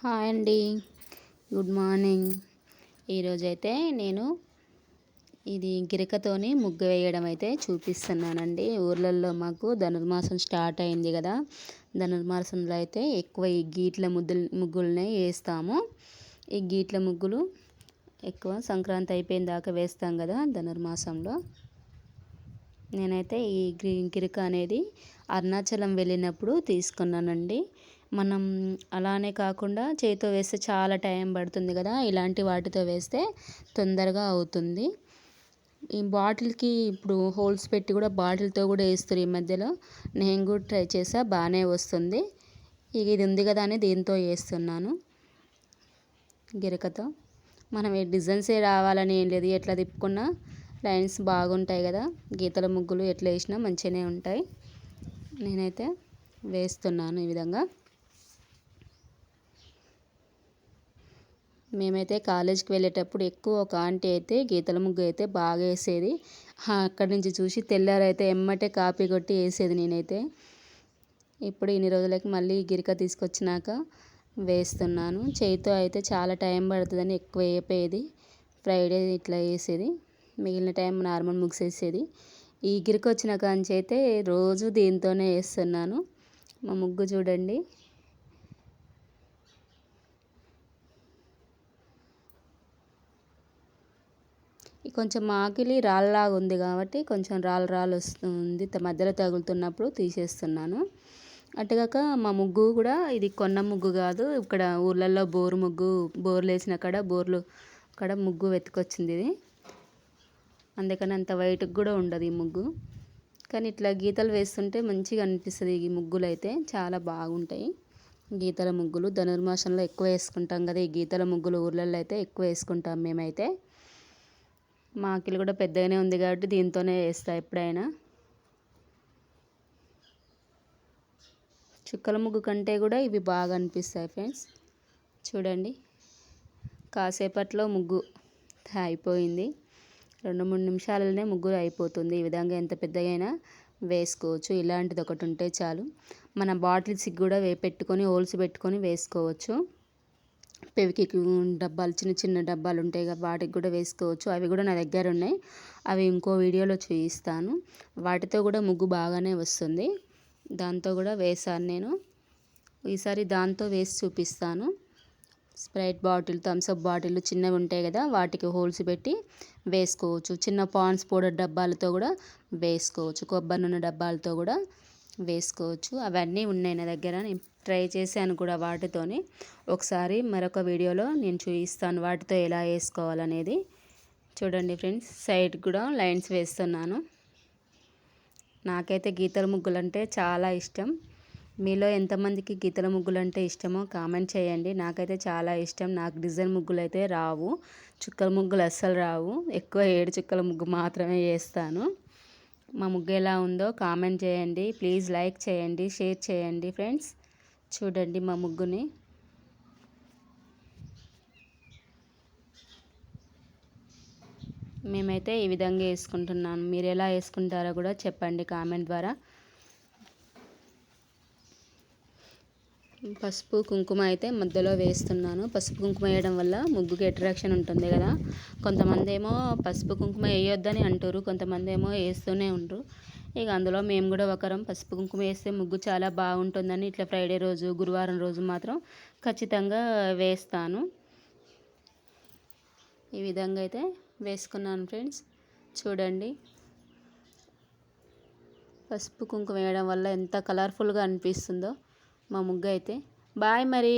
Hi అండి. Good morning. ఈరోజైతే నేను ఇది గిరకతోని ముగ్గు వేయడం అయితే చూపిస్తున్నానండి. ఊర్లల్లో మాకు ధనుర్మాసం స్టార్ట్ అయింది కదా. ధనుర్మాసంలో అయితే ఎక్కువ ఈ గీట్ల ముగ్గులనే వేస్తాము. ఈ గీట్ల ముగ్గులు ఎక్కువ సంక్రాంతి అయిపోయిన దాకా వేస్తాం కదా ధనుర్మాసంలో. నేనైతే ఈ గిరక అనేది అరుణాచలం వెళ్ళినప్పుడు తీసుకున్నానండి. మనం అలానే కాకుండా చేతితో వేస్తే చాలా టైం పడుతుంది కదా, ఇలాంటి వాటితో వేస్తే తొందరగా అవుతుంది. ఈ బాటిల్కి ఇప్పుడు హోల్స్ పెట్టి కూడా బాటిల్తో కూడా వేస్తారు ఈ మధ్యలో. నేను కూడా ట్రై చేసా, బాగానే వస్తుంది. ఇది ఉంది కదా అని దీంతో వేస్తున్నాను గిరకతో. మనం ఏ డిజైన్సే రావాలని ఏం లేదు, ఎట్లా తిప్పుకున్నా లైన్స్ బాగుంటాయి కదా. గీతల ముగ్గులు ఎట్లా వేసినా మంచిగానే ఉంటాయి. నేనైతే వేస్తున్నాను ఈ విధంగా. మేమైతే కాలేజీకి వెళ్ళేటప్పుడు ఎక్కువ ఒక ఆంటీ అయితే గీతల ముగ్గు అయితే బాగా వేసేది. అక్కడి నుంచి చూసి తెల్లారైతే ఎమ్మటే కాపీ కొట్టి వేసేది నేనైతే. ఇప్పుడు ఇన్ని రోజులకి మళ్ళీ గిరిక తీసుకొచ్చినాక వేస్తున్నాను. చేతితో అయితే చాలా టైం పడుతుందని ఎక్కువ వేయపోయేది. ఫ్రైడే ఇట్లా వేసేది, మిగిలిన టైం నార్మల్ ముగ్స్ వేసేది. ఈ గిరిక వచ్చిన కాంచి అయితే రోజు దీంతోనే వేస్తున్నాను. మా ముగ్గు చూడండి. కొంచెం ఆకిలి రాళ్ళలాగా ఉంది కాబట్టి కొంచెం రాళ్ళు వస్తుంది, మధ్యలో తగులుతున్నప్పుడు తీసేస్తున్నాను. అటుగాక మా ముగ్గు కూడా ఇది కొన్న ముగ్గు కాదు, ఇక్కడ ఊర్లలో బోర్లు వేసిన బోర్లు కాడ ముగ్గు వెతుకొచ్చింది ఇది. అందుకని అంత వైట్కి కూడా ఉండదు ఈ ముగ్గు. కానీ ఇట్లా గీతలు వేస్తుంటే మంచిగా అనిపిస్తుంది. ఈ ముగ్గులు అయితే చాలా బాగుంటాయి. గీతల ముగ్గులు ధనుర్మాసంలో ఎక్కువ వేసుకుంటాం కదా. ఈ గీతల ముగ్గులు ఊర్లలో అయితే ఎక్కువ వేసుకుంటాం మేమైతే. మా ఆకిలి కూడా పెద్దగానే ఉంది కాబట్టి దీంతోనే వేస్తా ఎప్పుడైనా. చుక్కల ముగ్గు కంటే కూడా ఇవి బాగా అనిపిస్తాయి ఫ్రెండ్స్. చూడండి, కాసేపట్లో ముగ్గు అయిపోయింది. 2-3 నిమిషాలనే ముగ్గు అయిపోతుంది. ఈ విధంగా ఎంత పెద్దగైనా వేసుకోవచ్చు. ఇలాంటిది ఒకటి ఉంటే చాలు. మన బాటిల్స్కి కూడా పెట్టుకొని హోల్స్ పెట్టుకొని వేసుకోవచ్చు. పెవికిక్ డబ్బాలు, చిన్న చిన్న డబ్బాలు ఉంటాయి కదా, వాటికి కూడా వేసుకోవచ్చు. అవి కూడా నా దగ్గర ఉన్నాయి. అవి ఇంకో వీడియోలో చూపిస్తాను. వాటితో కూడా ముగ్గు బాగానే వస్తుంది. దాంతో కూడా వేసాను నేను. ఈసారి దాంతో వేసి చూపిస్తాను. స్ప్రైట్ బాటిల్, థమ్స్అప్ బాటిల్ చిన్నవి ఉంటాయి కదా, వాటికి హోల్స్ పెట్టి వేసుకోవచ్చు. చిన్న పాండ్స్ పౌడర్ డబ్బాలతో కూడా వేసుకోవచ్చు. కొబ్బరి నూనె డబ్బాలతో కూడా వేసుకోవచ్చు. అవన్నీ ఉన్నాయి నా దగ్గర. నేను ట్రై చేశాను కూడా వాటితోని. ఒకసారి మరొక వీడియోలో నేను చూపిస్తాను వాటితో ఎలా వేసుకోవాలనేది. చూడండి ఫ్రెండ్స్, సైడ్ కూడా లైన్స్ వేస్తున్నాను. నాకైతే గీతల ముగ్గులు అంటే చాలా ఇష్టం. మీలో ఎంతమందికి గీతల ముగ్గులు అంటే ఇష్టమో కామెంట్ చేయండి. నాకైతే చాలా ఇష్టం. నాకు డిజైన్ ముగ్గులు అయితే రావు, చుక్కల ముగ్గులు అస్సలు రావు. ఎక్కువ 7 చుక్కల ముగ్గు మాత్రమే వేస్తాను. మా ముగ్గు ఎలా ఉందో కామెంట్ చేయండి. ప్లీజ్ లైక్ చేయండి, షేర్ చేయండి ఫ్రెండ్స్. చూడండి మా ముగ్గుని. మేమైతే ఈ విధంగా వేసుకుంటున్నాను. మీరు ఎలా వేసుకుంటారో కూడా చెప్పండి కామెంట్ ద్వారా. పసుపు కుంకుమ అయితే మధ్యలో వేస్తున్నాను. పసుపు కుంకుమ వేయడం వల్ల ముగ్గుకి అట్రాక్షన్ ఉంటుంది కదా. కొంతమంది ఏమో పసుపు కుంకుమ వేయొద్దని అంటారు, కొంతమంది ఏమో వేస్తూనే ఉండరు. ఇక అందులో మేము కూడా ఒకరం. పసుపు కుంకుమ వేస్తే ముగ్గు చాలా బాగుంటుందని ఇట్లా ఫ్రైడే రోజు, గురువారం రోజు మాత్రం ఖచ్చితంగా వేస్తాను. ఈ విధంగా అయితే వేసుకున్నాను ఫ్రెండ్స్. చూడండి, పసుపు కుంకుమ వేయడం వల్ల ఎంత కలర్ఫుల్గా అనిపిస్తుందో మా ముగ్గు అయితే. బాయ్ మరి.